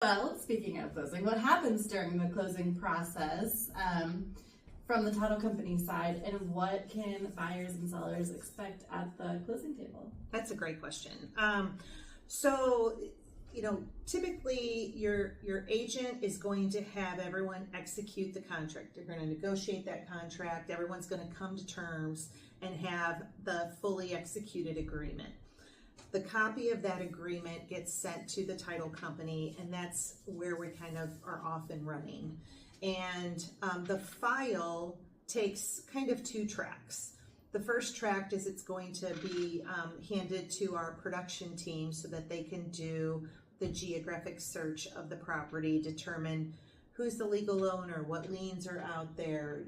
Well, speaking of closing, what happens during the closing process from the title company side, and what can buyers and sellers expect at the closing table? That's a great question. So, typically your agent is going to have everyone execute the contract. They're going to negotiate that contract. Everyone's going to come to terms and have the fully executed agreement. The copy of that agreement gets sent to the title company, and that's where we kind of are off and running. And the file takes kind of two tracks. The first track is it's going to be handed to our production team so that they can do the geographic search of the property, determine who's the legal owner, what liens are out there,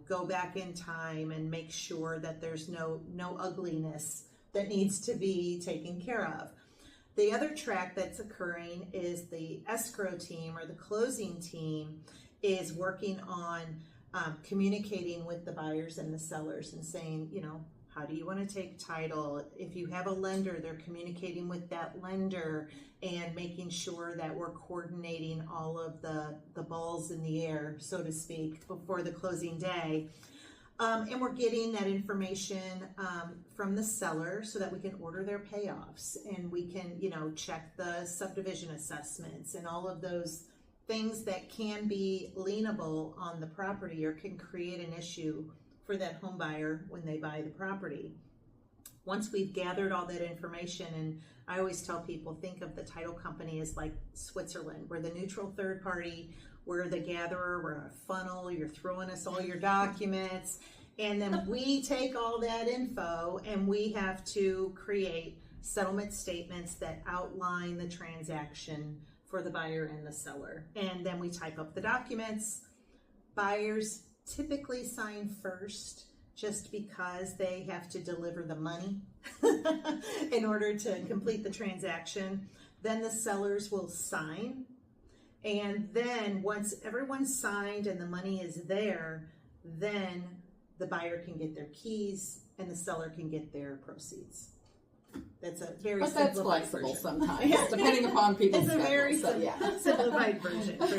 go back in time and make sure that there's no ugliness that needs to be taken care of. The other track that's occurring is the escrow team or the closing team is working on communicating with the buyers and the sellers and saying, how do you want to take title? If you have a lender, they're communicating with that lender and making sure that we're coordinating all of the balls in the air, so to speak, before the closing day. And we're getting that information from the seller so that we can order their payoffs and we can, check the subdivision assessments and all of those things that can be lienable on the property or can create an issue for that home buyer when they buy the property. Once we've gathered all that information, and I always tell people, think of the title company as like Switzerland. We're the neutral third party, we're the gatherer, we're a funnel, you're throwing us all your documents, and then we take all that info and we have to create settlement statements that outline the transaction for the buyer and the seller. And then we type up the documents. Buyers typically sign first just because they have to deliver the money in order to complete the transaction. Then the sellers will sign. And then once everyone's signed and the money is there, then the buyer can get their keys and the seller can get their proceeds. That's a very But that's simplified flexible version. sometimes, depending upon people's It's a very schedules. So, yeah. simplified version for